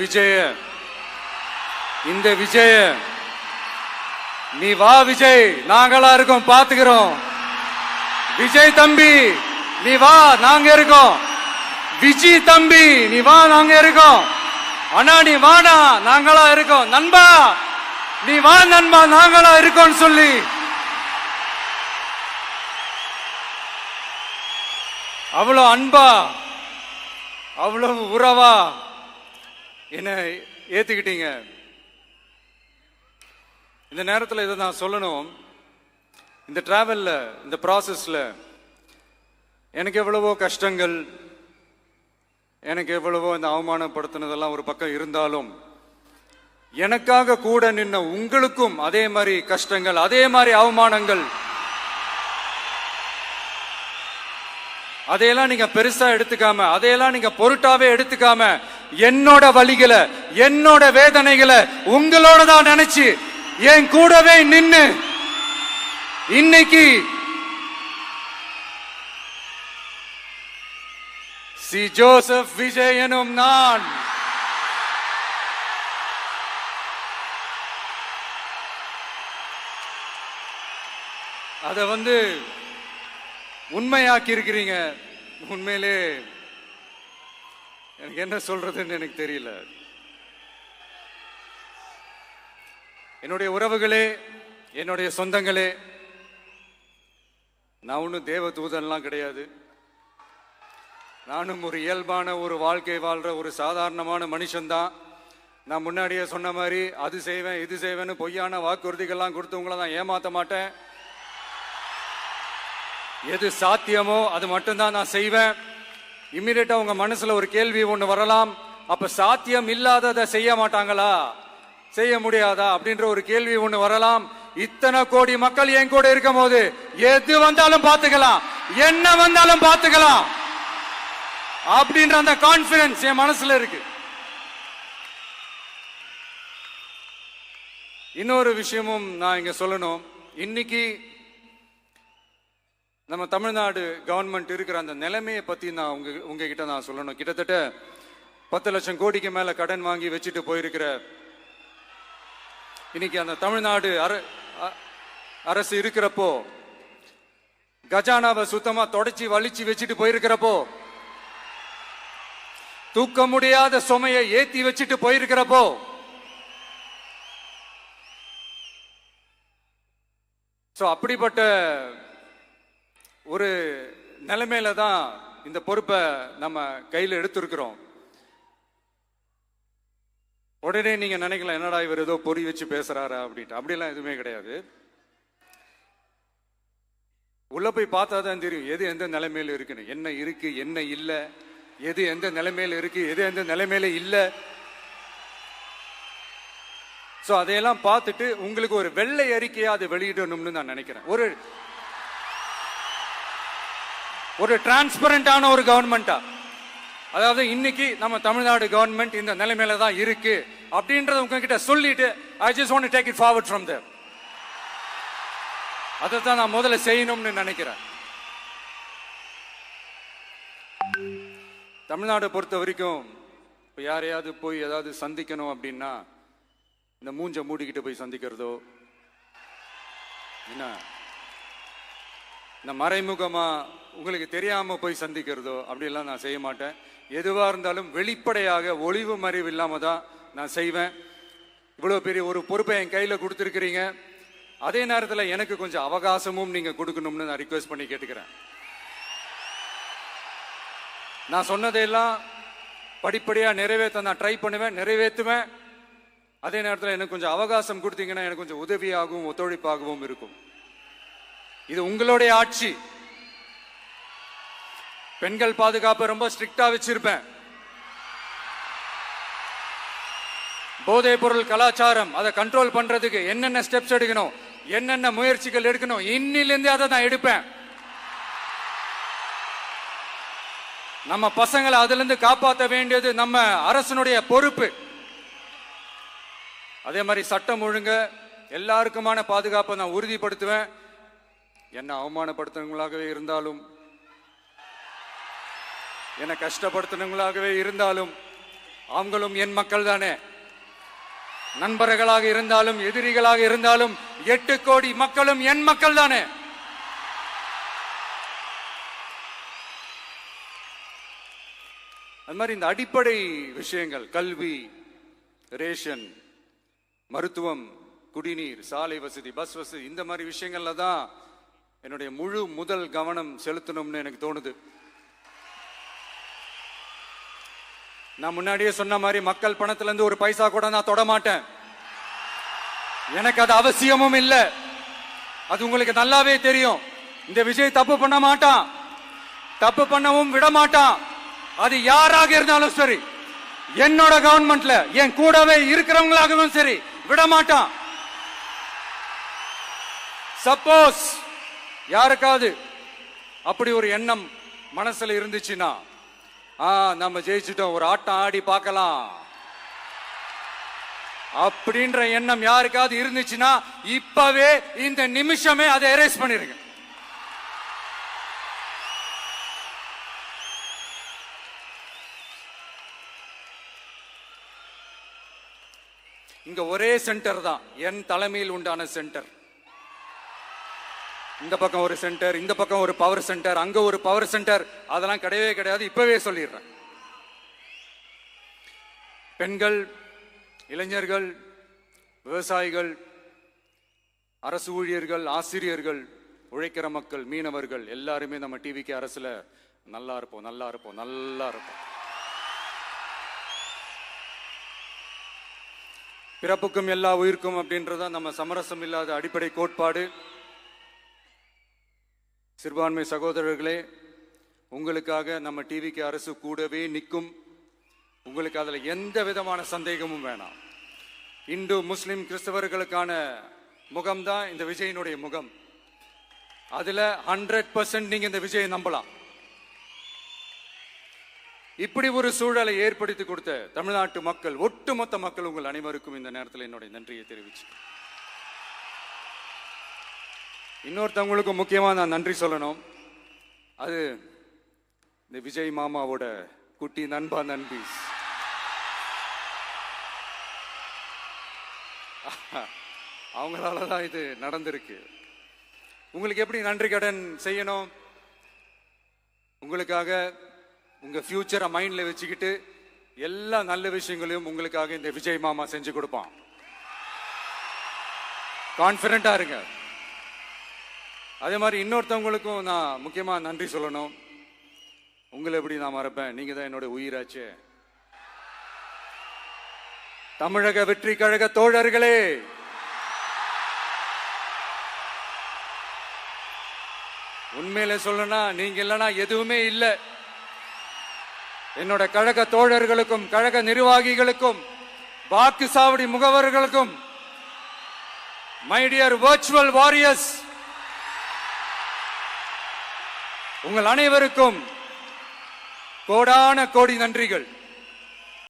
விஜய இந்த விஜய நீ வா விஜய், நாங்களா இருக்கோம், பாத்துக்கிறோம். விஜய் தம்பி நீ வா, நாங்க இருக்கோம். விஜய் தம்பி நீ வா, நாங்க இருக்கோம். அண்ணா நீ வாடா, நாங்களா இருக்கோம். நண்பா நீ வா நண்பா, நாங்களா இருக்கோம் சொல்லி அவ்வளவு அன்பா அவ்வளவு உறவா என்ன ஏத்துக்கிட்டீங்க. இந்த நேரத்தில் இதை நான் சொல்லணும். இந்த டிராவல்ல, இந்த ப்ராசஸ்ல எனக்கு எவ்வளவோ கஷ்டங்கள், எனக்கு எவ்வளவோ இந்த அவமானப்படுத்தினதெல்லாம் ஒரு பக்கம் இருந்தாலும், எனக்காக கூட நின்ன உங்களுக்கும் அதே மாதிரி கஷ்டங்கள், அதே மாதிரி அவமானங்கள், அதையெல்லாம் நீங்க பெருசா எடுத்துக்காம, அதையெல்லாம் நீங்க பொருட்டாவே எடுத்துக்காம, என்னோட வலிகளை, என்னோட வேதனைகளை உங்களோட தான் நினைச்சு என் கூடவே நின்னு இன்னைக்கு சி ஜோசப் விஜய் எனும் நான் அத உண்மையாக்கி இருக்கிறீங்க. உண்மையிலே எனக்கு என்ன சொல்றதுன்னு எனக்கு தெரியல. என்னுடைய உறவுகளே, என்னுடைய சொந்தங்களே, நான் ஒன்றும் தேவ தூதன்லாம் கிடையாது. நானும் ஒரு இயல்பான ஒரு வாழ்க்கை வாழ்ற ஒரு சாதாரணமான மனுஷன்தான். நான் முன்னாடியே சொன்ன மாதிரி அது செய்வேன் இது செய்வேன்னு பொய்யான வாக்குறுதிகள்லாம் கொடுத்தவங்கள நான் ஏமாத்த மாட்டேன். எது சாத்தியமோ அது மட்டும்தான் நான் செய்வேன். இம்மிடியட்டா உங்க மனசுல ஒரு கேள்வி ஒண்ணு வரலாம், அப்ப சாத்தியம் இல்லாததை செய்ய மாட்டாங்களா, செய்ய முடியாதா அப்படின்ற ஒரு கேள்வி ஒண்ணு வரலாம். இத்தனை கோடி மக்கள் என் கூட இருக்கும் போது எது வந்தாலும் பாத்துக்கலாம், என்ன வந்தாலும் பாத்துக்கலாம் அப்படின்ற அந்த கான்பிடன்ஸ் என் மனசுல இருக்கு. இன்னொரு விஷயமும் நான் இங்க சொல்லணும். இன்னைக்கு நம்ம தமிழ்நாடு கவர்மெண்ட் இருக்கிற அந்த நிலைமையை பத்தி நான் உங்ககிட்ட நான் சொல்லணும். கிட்டத்தட்ட 10 லட்சம் கோடிக்கு மேல கடன் வாங்கி வச்சுட்டு போயிருக்கிற இன்னைக்கு அந்த தமிழ்நாடு அரசு இருக்கிறப்போ, கஜானாவை சுத்தமா தொடச்சி வலிச்சு வச்சுட்டு போயிருக்கிறப்போ, தூக்க முடியாத சுமையை ஏத்தி வச்சுட்டு போயிருக்கிறப்போ, அப்படிப்பட்ட ஒரு நிலைமையில தான் இந்த பொறுப்பை நம்ம கையில் எடுத்திருக்கிறோம். உடனே நீங்க நினைக்கலாம், என்னடா இவர் ஏதோ பொறி வச்சு பேசுறாரா அப்படின்ட்டு. அப்படிலாம் எதுவுமே கிடையாது. உள்ள போய் பார்த்தா தான் தெரியும் எது எந்த நிலைமையில இருக்குன்னு, என்ன இருக்கு என்ன இல்லை, எது எந்த நிலைமையில இருக்கு எது எந்த நிலைமையில இல்லை. சோ அதையெல்லாம் பார்த்துட்டு உங்களுக்கு ஒரு வெள்ளை அறிக்கையா அதை வெளியிடணும்னு நான் நினைக்கிறேன். ஒரு டிரான்ஸ்பரண்டான ஒரு கவர்மெண்டா, அதாவது இன்னைக்கு நம்ம தமிழ்நாடு கவர்மெண்ட் இந்த நிலைமையில தான் இருக்கு அப்படின்றத உங்ககிட்ட சொல்லிட்டு, I just want to take it forward from there. அதைத்தான் நான் முதல்ல செய்யணும்னு நினைக்கிறேன். தமிழ்நாடு பொறுத்த வரைக்கும் இப்போ யாரையாவது போய் ஏதாவது சந்திக்கணும் அப்படின்னா, இந்த மூஞ்ச மூடிக்கிட்டு போய் சந்திக்கிறதோ, என்ன இந்த மறைமுகமா உங்களுக்கு தெரியாம போய் சந்திக்கிறதோ அப்படியெல்லாம் நான் செய்ய மாட்டேன். எதுவா இருந்தாலும் வெளிப்படையாக ஒளிவு மறைவு இல்லாம தான் நான் செய்வேன். இவ்வளவு பெரிய ஒரு பொறுப்பை என் கையில கொடுத்துருக்கிறீங்க. அதே நேரத்தில் எனக்கு கொஞ்சம் அவகாசமும் நீங்க கொடுக்கணும்னு நான் ரிக்வெஸ்ட் பண்ணி கேட்டுக்கிறேன். நான் சொன்னதையெல்லாம் படிப்படியா நிறைவேற்ற நான் ட்ரை பண்ணுவேன், நிறைவேற்றுவேன். அதே நேரத்தில் எனக்கு கொஞ்சம் அவகாசம் கொடுத்தீங்கன்னா எனக்கு கொஞ்சம் உதவியாகவும் ஒத்துழைப்பாகவும் இருக்கும். இது உங்களுடைய ஆட்சி. பெண்கள் பாதுகாப்பை ரொம்ப ஸ்ட்ரிக்டா வச்சிருப்பேன். போதைப் பொருள் கலாச்சாரம் அதை கண்ட்ரோல் பண்றதுக்கு என்னென்ன ஸ்டெப்ஸ் எடுக்கணும், என்னென்ன முயற்சிகள் எடுக்கணும், இன்னிலிருந்து அதை நான் எடுப்பேன். நம்ம பசங்களை அதுல இருந்து காப்பாற்ற வேண்டியது நம்ம அரசனுடைய பொறுப்பு. அதே மாதிரி சட்டம் ஒழுங்கு எல்லாருக்குமான பாதுகாப்பை நான் உறுதிப்படுத்துவேன். என்ன அவமானப்படுத்துறவங்களாகவே இருந்தாலும், என்னை கஷ்டப்படுத்தினவங்களாகவே இருந்தாலும் அவங்களும் என் மக்கள் தானே. நண்பர்களாக இருந்தாலும் எதிரிகளாக இருந்தாலும் 8 கோடி மக்களும் என் மக்கள் தானே. அது மாதிரி இந்த அடிப்படை விஷயங்கள், கல்வி, ரேஷன், மருத்துவம், குடிநீர், சாலை வசதி, பஸ் வசதி, இந்த மாதிரி விஷயங்கள்ல தான் என்னுடைய முதல் கவனம் செலுத்தணும்னு எனக்கு தோணுது. நான் முன்னாடியே சொன்ன மாதிரி மக்கள் பணத்துல இருந்து ஒரு பைசா கூட நான் தொட மாட்டேன். எனக்கு அது அவசியமும் இல்லை. அது உங்களுக்கு நல்லாவே தெரியும். இந்த விஜய் தப்பு பண்ண மாட்டான், தப்பு பண்ணவும் விட மாட்டான். அது யாராக இருந்தாலும் சரி, என்னோட கவர்மெண்ட்ல என் கூடவே இருக்கிறவங்களாகவும் சரி, விட மாட்டான். சப்போஸ் யாருக்காவது அப்படி ஒரு எண்ணம் மனசுல இருந்துச்சுன்னா, நம்ம ஜெயிச்சுட்டோம், ஒரு ஆட்டம் ஆடி பார்க்கலாம் அப்படின்ற எண்ணம் யாருக்காவது இருந்துச்சுன்னா, இப்பவே இந்த நிமிஷமே அதை எரேஸ் பண்ணிருங்க. இங்க ஒரே சென்டர் தான், என் தலைமையில் உண்டான சென்டர். இந்த பக்கம் ஒரு சென்டர், இந்த பக்கம் ஒரு பவர் சென்டர், அங்க ஒரு பவர் சென்டர், அதெல்லாம் கிடையவே கிடையாது. இப்பவே சொல்லிடுறேன். பெண்கள், இளைஞர்கள், விவசாயிகள், அரசு ஊழியர்கள், ஆசிரியர்கள், உழைக்கிற மக்கள், மீனவர்கள் எல்லாருமே நம்ம டிவிக்கு அரசுல நல்லா இருப்போம், நல்லா இருப்போம், நல்லா இருப்போம். பிறப்புக்கும் எல்லா உயிர்க்கும் அப்படின்றத நம்ம சமரசம் இல்லாத அடிப்படை கோட்பாடு. சிறுபான்மை சகோதரர்களே, உங்களுக்காக நம்ம டிவிக்கு அரசு கூடவே நிற்கும். உங்களுக்கு அதுல எந்த விதமான சந்தேகமும் வேணாம். இந்து, முஸ்லிம், கிறிஸ்தவர்களுக்கான முகம்தான் இந்த விஜயினுடைய முகம். அதுல 100% நீங்க இந்த விஜயை நம்பலாம். இப்படி ஒரு சூழலை ஏற்படுத்தி கொடுத்த தமிழ்நாட்டு மக்கள், ஒட்டுமொத்த மக்கள், உங்கள் அனைவருக்கும் இந்த நேரத்தில் என்னுடைய நன்றியை தெரிவிச்சு, இன்னொருத்தவங்களுக்கும் முக்கியமா நான் நன்றி சொல்லணும். அது இந்த விஜய் மாமாவோட குட்டி நண்பா, நண்பி. அவங்களாலதான் இது நடந்திருக்கு. உங்களுக்கு எப்படி நன்றி கடன் செய்யணும்? உங்களுக்காக உங்க ஃபியூச்சரை மைண்ட்ல வச்சுக்கிட்டு எல்லா நல்ல விஷயங்களையும் உங்களுக்காக இந்த விஜய் மாமா செஞ்சு கொடுப்பான். கான்பிடண்டா இருங்க. அதே மாதிரி இன்னொருத்தவங்களுக்கும் நான் முக்கியமா நன்றி சொல்லணும். உங்களை எப்படி நான் மறப்பேன்? நீங்க தான் என்னோட உயிராச்சே. தமிழக வெற்றி கழக தோழர்களே, உண்மையில சொல்லணும்னா நீங்க இல்லைன்னா எதுவுமே இல்லை. என்னோட கழக தோழர்களுக்கும், கழக நிர்வாகிகளுக்கும், வாக்கு சாவடி முகவர்களுக்கும், மை டியர் வர்ச்சுவல் வாரியர்ஸ், உங்கள் அனைவருக்கும் கோடான கோடி நன்றிகள்.